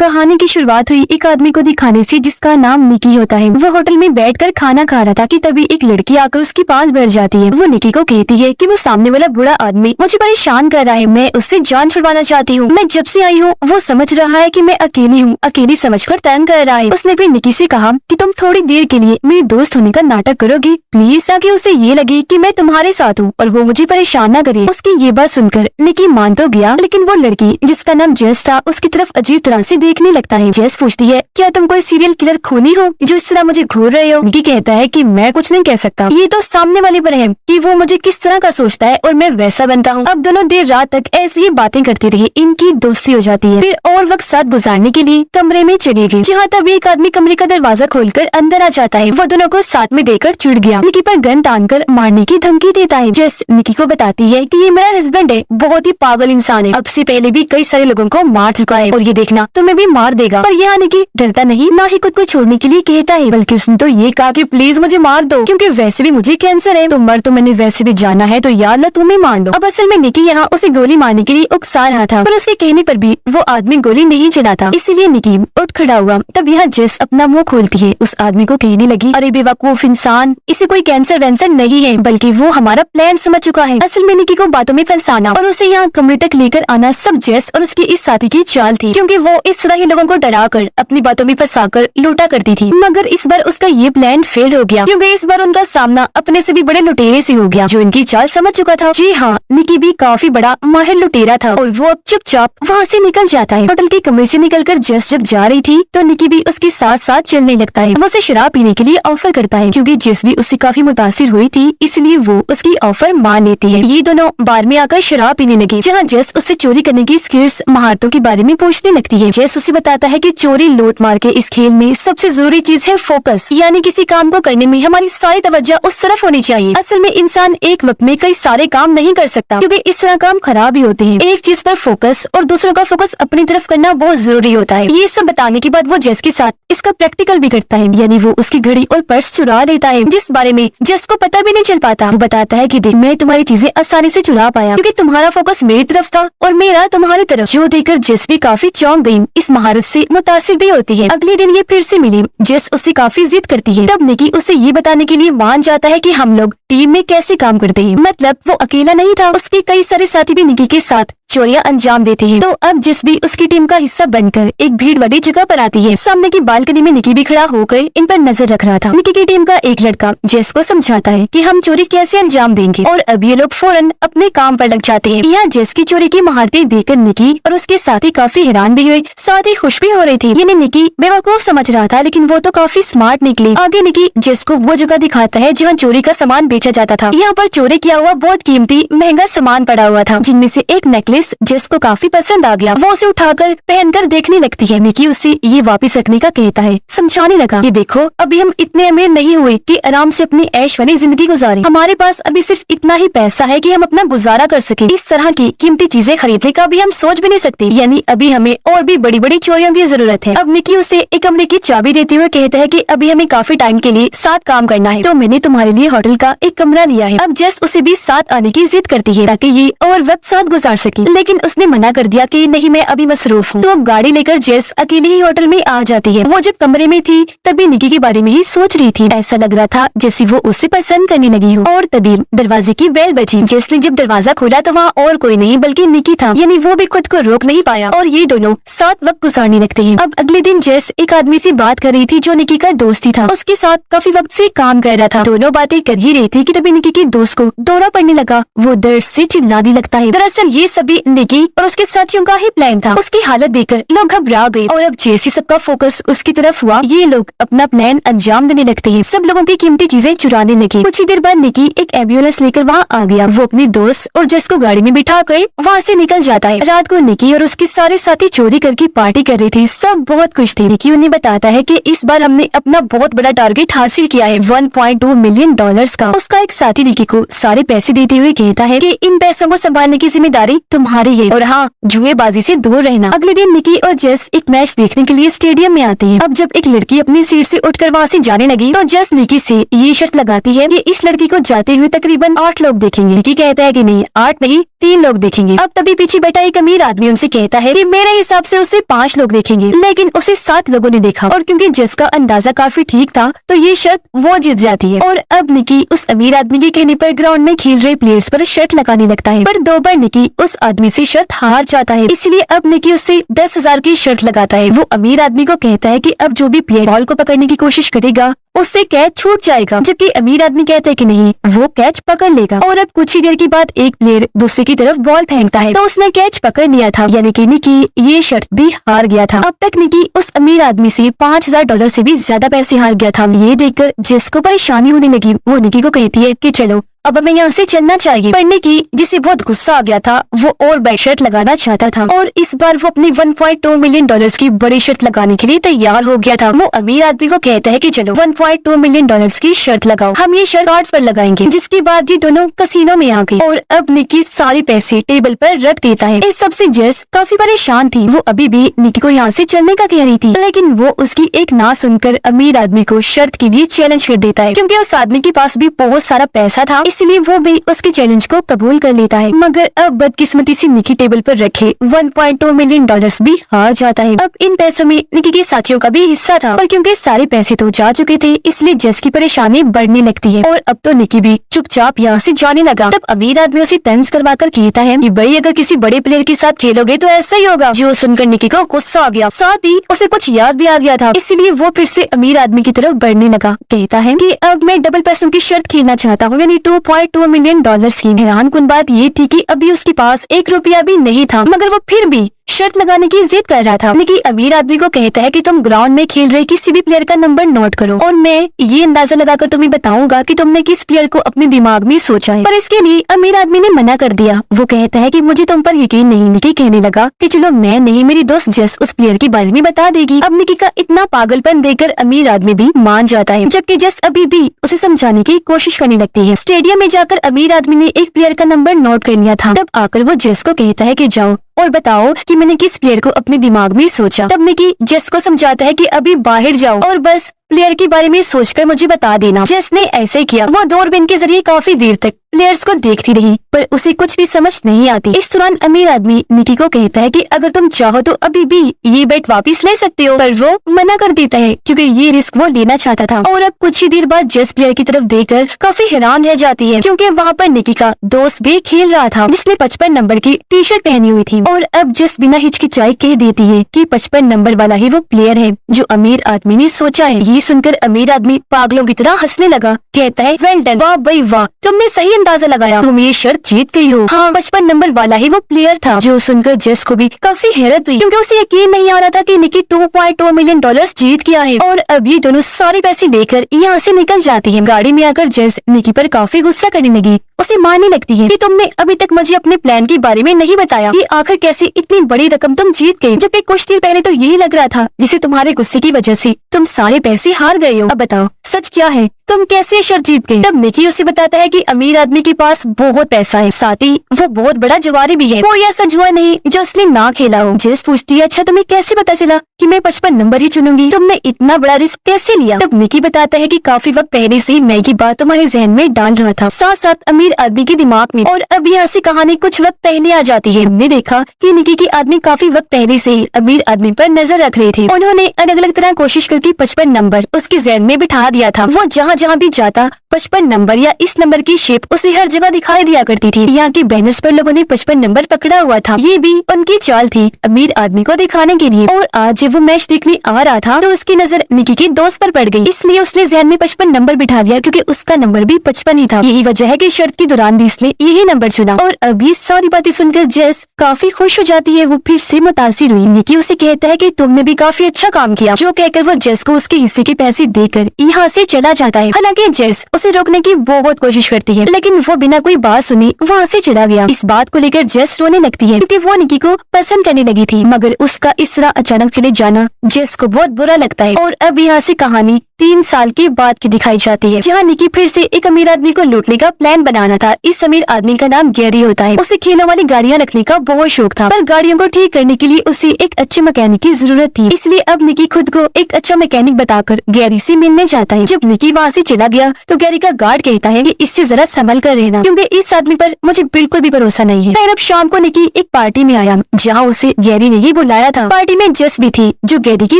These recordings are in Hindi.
कहानी की शुरुआत हुई एक आदमी को दिखाने से जिसका नाम निकी होता है। वो होटल में बैठकर खाना खा रहा था कि तभी एक लड़की आकर उसके पास बैठ जाती है। वो निकी को कहती है कि वो सामने वाला बुरा आदमी मुझे परेशान कर रहा है, मैं उससे जान छुड़वाना चाहती हूँ। मैं जब से आई हूँ वो समझ रहा है कि मैं अकेली हूँ, अकेली समझकर तंग कर रहा है। उसने फिर निकी से कहा कि तुम थोड़ी देर के लिए मेरी दोस्त होने का नाटक करोगी प्लीज, ताकि उसे ये लगे कि मैं तुम्हारे साथ हूँ और वो मुझे परेशान न करे। उसकी ये बात सुनकर निकी मान तो गया, लेकिन वो लड़की जिसका नाम जेस था उसकी तरफ अजीब तरह से देखने लगता है। जेस पूछती है क्या तुम कोई सीरियल किलर खूनी हो जो इस तरह मुझे घूर रहे हो? निकी कहता है कि मैं कुछ नहीं कह सकता, ये तो सामने वाले पर है कि वो मुझे किस तरह का सोचता है और मैं वैसा बनता हूँ। अब दोनों देर रात तक ऐसी ही बातें करती रही, इनकी दोस्ती हो जाती है। फिर और वक्त साथ गुजारने के लिए कमरे में चले गए, जहाँ तभी एक आदमी कमरे का दरवाजा खोलकर अंदर आ जाता है। वो दोनों को साथ में देखकर चिढ़ गया, निकी पर गन तानकर मारने की धमकी देता है। जेस निकी को बताती है कि ये मेरा हस्बैंड है, बहुत ही पागल इंसान है, अब से पहले भी कई सारे लोगों को मार चुका है और ये देखना तुम्हें भी मार देगा। पर यहाँ निकी डरता नहीं, ना ही खुद को छोड़ने के लिए कहता है, बल्कि उसने तो ये कहा कि प्लीज मुझे मार दो, क्योंकि वैसे भी मुझे कैंसर है, तो मर तो मैंने वैसे भी जाना है, तो यार लो तुम्हें मार दो। अब असल में निकी यहाँ उसे गोली मारने के लिए उकसा रहा था, पर उसके कहने पर भी वो आदमी गोली नहीं चलाता, इसीलिए निकी उठ खड़ा हुआ। तब यहाँ जेस अपना मुँह खोलती है, उस आदमी को कहने लगी, अरे बेवकूफ इंसान, इसे कोई कैंसर वैंसर नहीं है, बल्कि वो हमारा प्लान समझ चुका है। असल में निकी को बातों में फंसाना और उसे यहाँ कमरे तक लेकर आना सब जेस और उसके इस साथी की चाल थी, क्योंकि वो इस तरह ही लोगों को डराकर अपनी बातों में फंसाकर लूटा करती थी। मगर इस बार उसका ये प्लान फेल हो गया, क्योंकि इस बार उनका सामना अपने से भी बड़े लुटेरे से हो गया, जो इनकी चाल समझ चुका था। जी हाँ, निकी भी काफी बड़ा माहिर लुटेरा था और वो अब चुपचाप वहाँ से निकल जाता है। होटल के कमरे से निकलकर जेस जब जा रही थी तो निकी भी उसके साथ साथ चलने लगता है। वो उसे शराब पीने के लिए ऑफर करता है, क्योंकि जेस भी उससे काफी मुतासिर हुई थी, इसलिए वो उसकी ऑफर मान लेती है। ये दोनों बार में आकर शराब पीने लगे, जहाँ जेस उससे चोरी करने की स्किल्स महारतों के बारे में पूछने लगती है। जेस उसे बताता है कि चोरी लूट मार के इस खेल में सबसे जरूरी चीज है फोकस, यानी किसी काम को करने में हमारी सारी तवज्जो उस तरफ होनी चाहिए। असल में इंसान एक वक्त में कई सारे काम नहीं कर सकता, क्योंकि इस तरह काम खराब ही होते हैं। एक चीज पर फोकस और दूसरों का फोकस अपनी तरफ करना बहुत जरूरी होता है। ये सब बताने के बाद वो जेस के साथ इसका प्रैक्टिकल भी करता है, यानी वो उसकी घड़ी और पर्स चुरा लेता है, जिस बारे में जेस को पता भी नहीं चल पाता। वो बताता है कि देख मैं तुम्हारी चीजें आसानी से चुरा पाया, क्योंकि तुम्हारा फोकस मेरी तरफ था और मेरा तुम्हारी तरफ, जो देखकर जेस भी काफी चौंक गई, इस महारत से मुतासिर भी होती है। अगले दिन ये फिर से मिली, जेस उससे काफी जिद करती है। तब निकी उसे ये बताने के लिए मान जाता है कि हम लोग टीम में कैसे काम करते हैं, मतलब वो अकेला नहीं था, उसके कई सारे साथी भी निकी के साथ चोरियां अंजाम देते हैं। तो अब जिस भी उसकी टीम का हिस्सा बनकर एक भीड़ वाली जगह पर आती है। सामने की बालकनी में निकी भी खड़ा होकर इन पर नजर रख रहा था। निकी की टीम का एक लड़का जेस को समझाता है कि हम चोरी कैसे अंजाम देंगे, और अब ये लोग फौरन अपने काम पर लग जाते हैं। यहाँ जेस की चोरी की महारतें देखकर निकी और उसके साथी काफी हैरान भी हुए, साथ ही खुश भी हो रही थी। यानी निकी बेवकूफ समझ रहा था, लेकिन वो तो काफी स्मार्ट निकली। आगे निकी जेस को वो जगह दिखाता है जहाँ चोरी का सामान बेचा जाता था। यहाँ पर चोरी किया हुआ बहुत कीमती महंगा सामान पड़ा हुआ था, जिनमें से एक नेकलेस जेस को काफी पसंद आ गया। वो उसे उठाकर पहनकर देखने लगती है। निकी उससे ये वापस रखने का कहता है, समझाने लगा कि देखो अभी हम इतने अमीर नहीं हुए कि आराम से अपनी ऐश वाली जिंदगी गुजारें, हमारे पास अभी सिर्फ इतना ही पैसा है कि हम अपना गुजारा कर सके। इस तरह की कीमती चीजें खरीदने का भी हम सोच भी नहीं सकते, यानी अभी हमें और भी बड़ी बड़ी चोरियों की जरूरत है। अब निकी उसे एक कमरे की चाबी देते हुए कहता है कि अभी हमें काफी टाइम के लिए साथ काम करना है, तो मैंने तुम्हारे लिए होटल का एक कमरा लिया है। अब जेस उसे भी साथ आने की जिद करती है ताकि ये और वक्त साथ गुजार सके, लेकिन उसने मना कर दिया कि नहीं मैं अभी मसरूफ हूँ। तो अब गाड़ी लेकर जेस अकेली ही होटल में आ जाती है। वो जब कमरे में थी तभी निकी के बारे में ही सोच रही थी, ऐसा लग रहा था जैसे वो उससे पसंद करने लगी हो। और तभी दरवाजे की बेल बजी। जेस ने जब दरवाजा खोला तो वहाँ और कोई नहीं बल्कि निकी था, यानी वो भी खुद को रोक नहीं पाया और ये दोनों साथ वक्त गुजारने लगते हैं। अब अगले दिन जेस एक आदमी से बात कर रही थी जो निकी का दोस्त ही था, उसके साथ काफी वक्त से काम कर रहा था। दोनों बातें कर ही रही थी कि तभी निकी के दोस्त को दौरा पड़ने लगा, वो दर्द से चिल्लाने लगता है। दरअसल ये सभी निकी और उसके साथियों का ही प्लान था। उसकी हालत देखकर लोग घबरा गए और अब जैसे सबका फोकस उसकी तरफ हुआ, ये लोग अपना प्लान अंजाम देने लगते हैं। सब लोगों की कीमती चीजें चुराने लगे। कुछ ही देर बाद निकी एक एम्बुलेंस लेकर वहाँ आ गया। वो अपनी दोस्त और जेस को गाड़ी में बिठा कर वहाँ से निकल जाता है। रात को निकी और उसके सारे साथी चोरी करके पार्टी कर रही थी। सब बहुत खुश थे। निकी उन्हें बताता है कि इस बार हमने अपना बहुत बड़ा टारगेट हासिल किया है, $1.2 मिलियन का। उसका एक साथी निकी को सारे पैसे देते हुए कहता है कि इन पैसों को संभालने की जिम्मेदारी तुम्हारी तुम्हारी है और हाँ, जुएबाजी से दूर रहना। अगले दिन निकी और जेस एक मैच देखने के लिए स्टेडियम में आते हैं। अब जब एक लड़की अपनी सीट से उठकर वहाँ से जाने लगी तो जेस निकी से ये शर्त लगाती है कि इस लड़की को जाते हुए तकरीबन 8 लोग देखेंगे। निकी कहता है कि नहीं, 8 नहीं 3 लोग देखेंगे। अब तभी पीछे बैठा एक अमीर आदमी उनसे कहता है कि मेरे हिसाब से उसे 5 लोग देखेंगे, लेकिन उसे 7 लोगों ने देखा। और क्योंकि जेस का अंदाजा काफी ठीक था तो ये शर्त वो जीत जाती है। और अब निकी उस अमीर आदमी के कहने पर ग्राउंड में खेल रहे प्लेयर्स पर शर्त लगाने लगता है, पर 2 बार निकी उस आदमी से शर्त हार जाता है। इसलिए अब निकी उससे 10,000 की शर्त लगाता है। वो अमीर आदमी को कहता है कि अब जो भी प्लेयर बॉल को पकड़ने की कोशिश करेगा उससे कैच छूट जाएगा, जबकि अमीर आदमी कहता है कि नहीं, वो कैच पकड़ लेगा। और अब कुछ ही देर के बाद एक प्लेयर दूसरे की तरफ बॉल फेंकता है तो उसने कैच पकड़ लिया था, यानी कि निकी ये शर्त भी हार गया था। अब तक निकी उस अमीर आदमी से $5,000 से भी ज्यादा पैसे हार गया था। ये देखकर जिसको परेशानी होने लगी वो निकी को कहती है कि चलो अब हमें यहाँ से चलना चाहिए। पर निकी, जिसे बहुत गुस्सा आ गया था, वो और बड़ी शर्त लगाना चाहता था और इस बार वो अपनी $1.2 मिलियन की बड़ी शर्त लगाने के लिए तैयार हो गया था। वो अमीर आदमी को कहता है कि चलो $1.2 मिलियन की शर्त लगाओ, हम ये शर्त कार्ड्स पर लगाएंगे। जिसके बाद ये दोनों कसीनो में आ गए और अब निकी सारे पैसे टेबल पर रख देता है। इस सबसे जेस काफी परेशान थी। वो अभी भी निकी को यहाँ से चलने का कह रही थी, लेकिन वो उसकी एक ना सुनकर अमीर आदमी को शर्त के लिए चैलेंज कर देता है। क्योंकि उस आदमी के पास भी बहुत सारा पैसा था, इसलिए वो भी उसके चैलेंज को कबूल कर लेता है। मगर अब बदकिस्मती से निकी टेबल पर रखे $1.2 मिलियन भी हार जाता है। अब इन पैसों में निकी के साथियों का भी हिस्सा था, पर क्योंकि सारे पैसे तो जा चुके थे इसलिए जेस की परेशानी बढ़ने लगती है। और अब तो निकी भी चुपचाप यहाँ से जाने लगा। तब अमीर आदमी उसे तंज करवाकर कहता है कि भाई, अगर किसी बड़े प्लेयर के साथ खेलोगे तो ऐसा ही होगा। जो सुनकर निकी को गुस्सा आ गया, साथ ही उसे कुछ याद भी आ गया था, इसलिए वो फिर से अमीर आदमी की तरफ बढ़ने लगा। कहता है कि अब मैं डबल पैसों की शर्त खेलना चाहता हूँ, यानी $2.2 मिलियन की। हैरान कुन बात ये थी कि अभी उसके पास 1 रुपया भी नहीं था, मगर वो फिर भी शर्त लगाने की जिद कर रहा था। निकी अमीर आदमी को कहता है कि तुम ग्राउंड में खेल रहे किसी भी प्लेयर का नंबर नोट करो और मैं ये अंदाजा लगाकर तुम्हें बताऊंगा कि तुमने किस प्लेयर को अपने दिमाग में सोचा है। पर इसके लिए अमीर आदमी ने मना कर दिया। वो कहता है कि मुझे तुम पर यकीन नहीं। निकी कहने लगा कि चलो मैं नहीं, मेरी दोस्त जेस उस प्लेयर के बारे में बता देगी। अब निकी का इतना पागलपन देखकर अमीर आदमी भी मान जाता है, जबकि जेस अभी भी उसे समझाने की कोशिश करने लगती है। स्टेडियम में जाकर अमीर आदमी ने एक प्लेयर का नंबर नोट कर लिया था। तब आकर वो जेस को कहता है कि जाओ और बताओ कि मैंने किस प्लेयर को अपने दिमाग में सोचा। तब निकी जेस को समझाता है कि अभी बाहर जाओ और बस प्लेयर के बारे में सोचकर मुझे बता देना। जेस ने ऐसे किया। वो दूरबीन के जरिए काफी देर तक प्लेयर्स को देखती रही, पर उसे कुछ भी समझ नहीं आती। इस दौरान अमीर आदमी निकी को कहता है कि अगर तुम चाहो तो अभी भी ये बेट वापस ले सकते हो, पर वो मना कर देता है क्योंकि ये रिस्क वो लेना चाहता था। और अब कुछ ही देर बाद जेस प्लेयर की तरफ देखकर काफी हैरान रह जाती है, क्योंकि वहाँ पर निकी का दोस्त भी खेल रहा था, जिसने 55 नंबर की टी शर्ट पहनी हुई थी। और अब जेस बिना हिचकिचाई कह देती है कि 55 नंबर वाला ही वो प्लेयर है जो अमीर आदमी ने सोचा है। ये सुनकर अमीर आदमी पागलों की तरह हंसने लगा। कहता है, वेल डन, वाह भाई वाह, तुमने सही अंदाजा लगाया, तुम ये शर्त जीत गई हो। हाँ, 55 नंबर वाला ही वो प्लेयर था। जो सुनकर जेस को भी काफी हैरत हुई, क्योंकि उसे यकीन नहीं आ रहा था कि निकी $2.2 मिलियन जीत गया है। और अब ये दोनों सारे पैसे लेकर यहाँ से निकल जाती है। गाड़ी में आकर जेस निकी पर काफी गुस्सा करने लगी। उसे मारने लगती है कि तुमने अभी तक मुझे अपने प्लान के बारे में नहीं बताया कि आखिर कैसे इतनी बड़ी रकम तुम जीत गए, जबकि कुछ देर पहले तो यही लग रहा था जिसे तुम्हारे गुस्से की वजह से तुम सारे पैसे हार गए हो। अब बताओ सच क्या है, तुम कैसे शर्त जीत गए। तब निकी उसे बताता है कि अमीर आदमी के पास बहुत पैसा है, साथ ही वो बहुत बड़ा जुआरी भी है, कोई ऐसा जुआ नहीं जो उसने ना खेला हो। जेस पूछती है, अच्छा तुम्हें कैसे पता चला कि मैं 55 नंबर ही चुनूंगी, तुमने इतना बड़ा रिस्क कैसे लिया। तब निकी बताता है कि काफी वक्त पहले से मैं ये बात तुम्हारे जहन में डाल रहा था, साथ साथ अमीर आदमी के दिमाग में। और अब यहाँ से कहानी कुछ वक्त पहले आ जाती है। हमने देखा कि निकी के आदमी काफी वक्त पहले से ही अमीर आदमी पर नजर रख रहे थे। उन्होंने अलग अलग तरह कोशिश करके 55 नंबर उसके जहन में बिठा दिया था। वो जहाँ जहाँ भी जाता 55 नंबर या इस नंबर की शेप उसे हर जगह दिखाई दिया करती थी। यहाँ के बैनर्स पर लोगों ने 55 नंबर पकड़ा हुआ था। ये भी उनकी चाल थी अमीर आदमी को दिखाने के लिए। और आज जब वो मैच देखने आ रहा था तो उसकी नजर निकी के दोस्त पर पड़ गई, इसलिए उसने जहन में 55 नंबर बिठा दिया, क्योंकि उसका नंबर भी 55 ही था। यही वजह है कि शर्त के दौरान भी उसने यही नंबर चुना। और अब ये सारी बातें सुनकर जेस काफी खुश हो जाती है। वो फिर से मुतासिर हुई। निकी उसे कहता है कि तुमने भी काफी अच्छा काम किया, जो कहकर वो जेस को उसके हिस्से के पैसे देकर यहाँ से चला जाता है। हालांकि जेस उसे रोकने की बहुत कोशिश करती है, लेकिन वो बिना कोई बात सुने वहाँ से चला गया। इस बात को लेकर जेस रोने लगती है, क्योंकि वो निकी को पसंद करने लगी थी, मगर उसका इस तरह अचानक चले जाना जेस को बहुत बुरा लगता है। और अब यहाँ से कहानी 3 साल के बाद की दिखाई जाती है, जहाँ निकी फिर से एक अमीर आदमी को लूटने का प्लान बनाना था। इस अमीर आदमी का नाम गैरी होता है। उसे खेलों वाली गाड़ियाँ रखने का बहुत शौक था, पर गाड़ियों को ठीक करने के लिए उसे एक अच्छे मैकेनिक की जरूरत थी। इसलिए अब निकी खुद को एक अच्छा मैकेनिक बताकर गैरी से मिलने जाता है। जब निकी वहाँ से चला गया तो गैरी का गार्ड कहता है कि इससे जरा संभल कर रहना, क्योंकि इस आदमी पर मुझे बिल्कुल भी भरोसा नहीं है। फिर अब शाम को निकी एक पार्टी में आया, जहाँ उसे गैरी ने ही बुलाया था। पार्टी में जस भी थी, जो गैरी के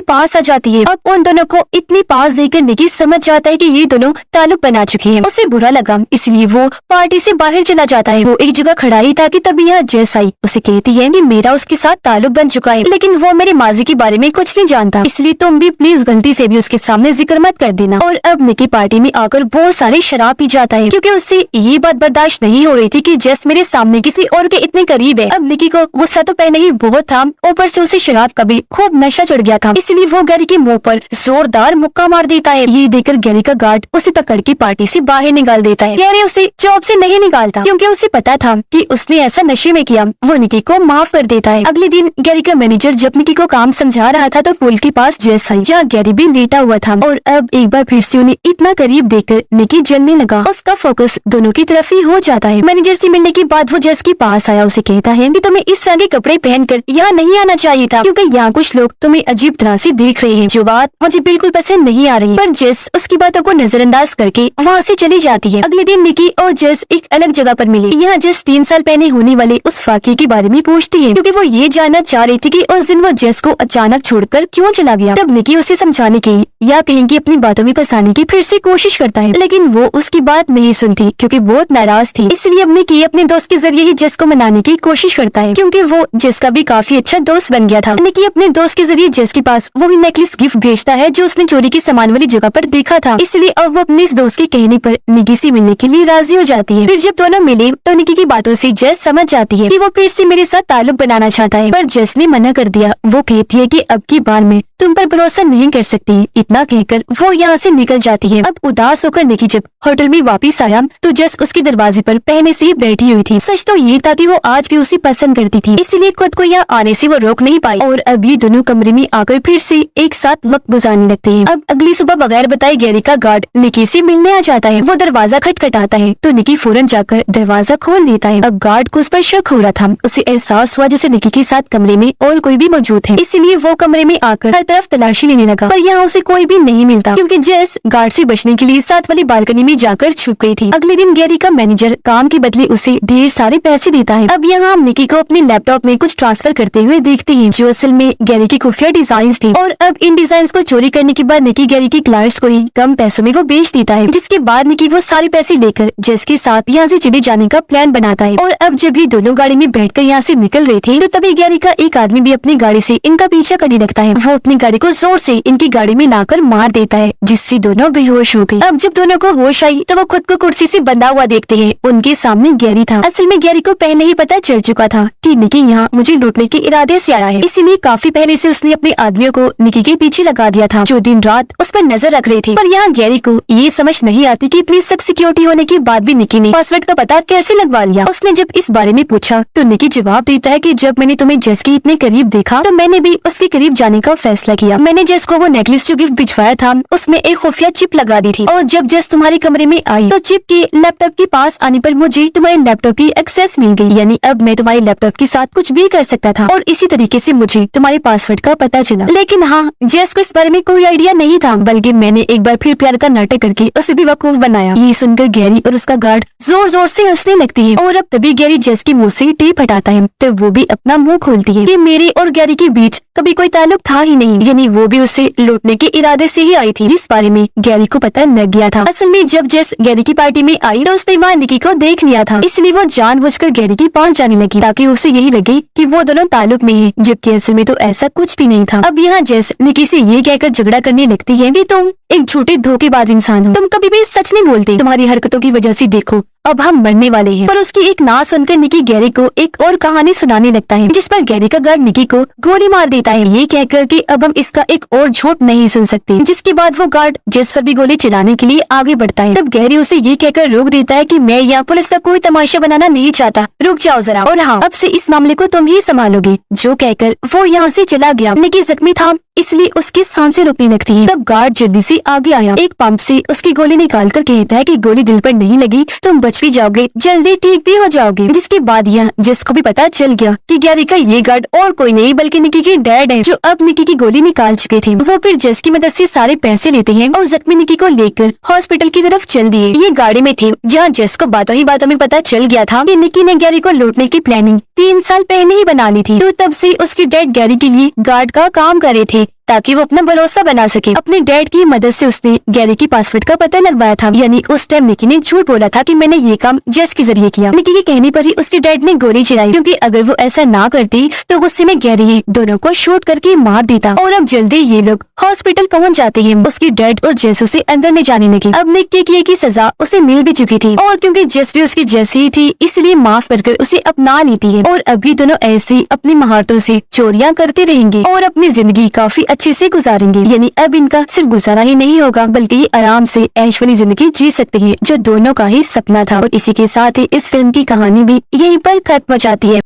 पास आ जाती है। अब उन दोनों को इतनी पास देखकर निकी समझ जाता है कि ये दोनों ताल्लुक बना चुके हैं। उसे बुरा लगा, इसलिए वो पार्टी से बाहर चला जाता है। वो एक जगह खड़ा ही था कि तभी यहाँ जस आई। उसे कहती है कि मेरा उसके साथ ताल्लुक बन चुका है, लेकिन वो मेरे माजी के बारे में कुछ नहीं जानता, इसलिए तुम भी प्लीज गलती से भी उसके सामने जिक्र मत कर देना। और अब निकी पार्टी में आकर बहुत सारी शराब पी जाता है, क्योंकि उससे ये बात बर्दाश्त नहीं हो रही थी कि जस मेरे सामने किसी और के इतने करीब है। अब निकी को गुस्सा तो पहले ही बहुत था, ऊपर से उसे शराब का भी खूब नशा चढ़ गया था, इसलिए वो गैरी के मुंह पर जोरदार मुक्का मार देता है। ये देखकर गैरी का गार्ड उसे पकड़ के पार्टी से बाहर निकाल देता है। गैरी उसे जॉब से नहीं निकालता, क्योंकि उसे पता था कि उसने ऐसा नशे में किया। वो निकी को माफ कर देता है। अगले दिन गैरी का मैनेजर जब निकी को काम समझा रहा था तो पुल के पास जस आई, जहाँ गैरी भी लेटा हुआ था। और अब एक बार फिर से उन्हें इतना करीब देखकर निकी जलने लगा। उसका फोकस दोनों की तरफ ही हो जाता है। मैनेजर से मिलने के बाद वो जस के पास आया, उसे कहता है कि तुम्हें इस तरह के कपड़े पहनकर यहाँ नहीं आना चाहिए था, क्योंकि यहाँ कुछ लोग तुम्हें अजीब तरह से देख रहे हैं, जो बात मुझे बिल्कुल पसंद नहीं आ रही। पर जस उसकी बातों को नजरअंदाज करके वहाँ से चली जाती है। अगले दिन निकी और जस एक अलग जगह पर मिले। यहाँ जस 3 साल पहले होने वाले उस फाके के बारे में पूछती है, क्योंकि वो ये जानना चाह रही थी कि उस दिन वो जस को अचानक छोड़कर क्यों चला गया। तब निकी उसे समझाने की या कहीं की अपनी बातों में फंसाने की फिर से कोशिश करता है, लेकिन वो उसकी बात नहीं सुनती, क्योंकि बहुत नाराज थी। इसलिए अब निकी अपने दोस्त के जरिए ही जस को मनाने की कोशिश करता है, क्योंकि वो जस का भी काफी अच्छा दोस्त बन गया था। निकी अपने दोस्त के जरिए जस के पास वही नेकलेस गिफ्ट भेजता है जो उसने चोरी के सामान वाली जगह पर देखा था। इसलिए अब वो अपने इस दोस्त के कहने पर निकी से मिलने के लिए राजी हो जाती है। फिर जब दोनों मिले तो निकी की बातों से जस समझ जाती है कि वो फिर से मेरे साथ ताल्लुक बनाना चाहता है, पर जस ने मना कर दिया। वो कहती है कि अब की बार में तुम पर भरोसा नहीं कर सकती। इतना कहकर वो यहाँ से निकल जाती है। अब उदास होकर निकी जब होटल में वापस आया तो जस उसके दरवाजे पर पहले से ही बैठी हुई थी। सच तो ये था कि वो आज भी उसे पसंद करती थी, इसीलिए खुद को यहाँ आने से वो रोक नहीं पाई। और अब ये दोनों कमरे में आकर फिर से एक साथ वक्त गुजारने लगते हैं। अब अगली सुबह बगैर बताए गैरी का गार्ड निकी से मिलने आ जाता है। वो दरवाजा खटखटाता है तो निकी फौरन जाकर दरवाजा खोल देता है। अब गार्ड को उस पर शक हो रहा था। उसे एहसास हुआ जैसे निकी के साथ कमरे में और कोई भी मौजूद है, इसीलिए वो कमरे में आकर हर तरफ तलाशी लेने लगा, पर यहाँ उसे कोई भी नहीं मिलता, क्योंकि जस गार्ड से बचने के लिए साथ वाली बालकनी में जाकर छुप गई थी। अगले दिन गैरी का मैनेजर काम के बदले उसे ढेर सारे पैसे देता है। अब यहाँ हम निकी को अपने लैपटॉप में कुछ ट्रांसफर करते हुए देखते हैं, जो असल में गैरी की खुफिया डिजाइन थे। और अब इन डिजाइन को चोरी करने के बाद निकी गैरी के क्लाइंट्स को ही कम पैसों में वो बेच देता है, जिसके बाद निकी वो सारे पैसे लेकर जस के साथ यहाँ से चले जाने का प्लान बनाता है। और अब जब ये दोनों गाड़ी में बैठकर यहाँ से निकल रहे थे तो तभी गैरी का एक आदमी भी अपनी गाड़ी से इनका पीछा करने लगता है। वो अपनी गाड़ी को जोर से इनकी गाड़ी में लाकर मार देता है, जिससे दोनों बेहोश हो गए। अब जब दोनों को होश आई तो वो खुद को कुर्सी से बंधा हुआ देखते हैं। उनके सामने गैरी था। असल में गैरी को पहले ही पता चल चुका था कि निकी यहाँ मुझे लूटने के इरादे से आया है, इसीलिए काफी पहले से उसने अपने आदमियों को निकी के पीछे लगा दिया था, जो दिन रात उस पर नजर रख रहे थे। पर यहाँ गैरी को ये समझ नहीं आती कि इतनी सख्त सिक्योरिटी होने के बाद भी निकी ने पासवर्ड का पता कैसे लगवा लिया। उसने जब इस बारे में पूछा तो निकी जवाब देता है कि जब मैंने तुम्हें जस के इतने करीब देखा तो मैंने भी उसके करीब जाने का फैसला किया। मैंने जस को वो नेकलेस जो गिफ्ट भिजवाया था उसमें एक खुफिया चिप लगा दी थी, और जब जस तुम्हारे कमरे में आई तो चिप के लैपटॉप के पास आने पर मुझे तुम्हारे लैपटॉप की एक्सेस मिल गई, यानी अब मैं तुम्हारे लैपटॉप के साथ कुछ भी कर सकता था। और इसी तरीके से मुझे तुम्हारे पासवर्ड का पता चला। लेकिन हाँ, जस को इस बारे में कोई आइडिया नहीं था, बल्कि मैंने एक बार फिर प्यार का नाटक करके उसे भी बेवकूफ बनाया। ये सुनकर गैरी और उसका गार्ड जोर जोर से हंसने लगती है। और अब तभी गैरी जस के मुंह से टेप हटाता है तो वो भी अपना मुंह खोलती है कि मेरे और गैरी के बीच कभी कोई ताल्लुक था ही नहीं, यानी वो भी उसे लूटने के इरादे से ही आई थी, जिस बारे में गैरी को पता लग गया था। असल में जब जस गैरी की पार्टी में आई तो उसने वहाँ निकी को देख लिया था, इसलिए वो जानबूझकर गैरी के पास जाने लगी ताकि उसे यही लगे कि वो दोनों ताल्लुक में हैं, जबकि असल में तो ऐसा कुछ भी नहीं था। अब यहाँ जस निकी से ये कहकर झगड़ा करने लगती है कि तुम एक झूठे धोखेबाज इंसान हो, तुम कभी भी सच नहीं बोलते, तुम्हारी हरकतों की वजह से देखो अब हम मरने वाले हैं। पर उसकी एक ना सुनकर निकी गैरी को एक और कहानी सुनाने लगता है, जिस पर गैरी का गार्ड निकी को गोली मार देता है, ये कहकर कि अब हम इसका एक और झूठ नहीं सुन सकते। जिसके बाद वो गार्ड जेस पर भी गोली चलाने के लिए आगे बढ़ता है। तब गैरी उसे ये कहकर रोक देता है कि मैं यहाँ पुलिस का कोई तमाशा बनाना नहीं चाहता, रुक जाओ जरा, और हाँ, अब से इस मामले को तुम ही संभालोगे। जो कहकर वो यहाँ से चला गया। निकी जख्मी था, इसलिए उसकी सांसें रुकने लगती हैं। तब गार्ड जल्दी से आगे आया, एक पंप से उसकी गोली निकालकर कहता है कि गोली दिल पर नहीं लगी, तुम बच भी जाओगे, जल्दी ठीक भी हो जाओगे। जिसके बाद यह जिसको भी पता चल गया कि गैरी का ये गार्ड और कोई नहीं बल्कि निकी के डैड है, जो अब निकी की गोली निकाल चुके थे। वो फिर जेस की मदद से सारे पैसे लेते हैं और जख्मी निकी को लेकर हॉस्पिटल की तरफ चल दिए। ये गाड़ी में थे, जहाँ जेस को बातों ही बातों में पता चल गया था कि निकी ने गैरी को लूटने की प्लानिंग 3 साल पहले ही बना ली थी। तो तब से उसके डैड गैरी के लिए गार्ड का काम कर रहे थे, ताकि वो अपना भरोसा बना सके। अपने डैड की मदद से उसने गैरी की पासवर्ड का पता लगवाया था, यानी उस टाइम निकी ने झूठ बोला था कि मैंने ये काम जेस के जरिए किया। निकी के कहने पर ही उसके डैड ने गोली चलाई, क्योंकि अगर वो ऐसा ना करती तो गुस्से में गैरी ही दोनों को शूट करके मार देता। और अब जल्दी ये लोग हॉस्पिटल पहुंच जाते हैं। उसके डैड और जेस उसे अंदर ले जाने लगे। अब निकी की की सजा उसे मिल भी चुकी थी, और क्योंकि जेस भी उसकी जैसी ही थी, इसलिए माफ कर उसे अपना लेती है। और अभी दोनों ऐसे ही अपनी महारतों से चोरियां करते रहेंगे और अपनी जिंदगी काफी अच्छे से गुजारेंगे। यानी अब इनका सिर्फ गुजारा ही नहीं होगा, बल्कि ये आराम से ऐश वाली जिंदगी जी सकते हैं, जो दोनों का ही सपना था। और इसी के साथ ही इस फिल्म की कहानी भी यहीं पर खत्म हो जाती है।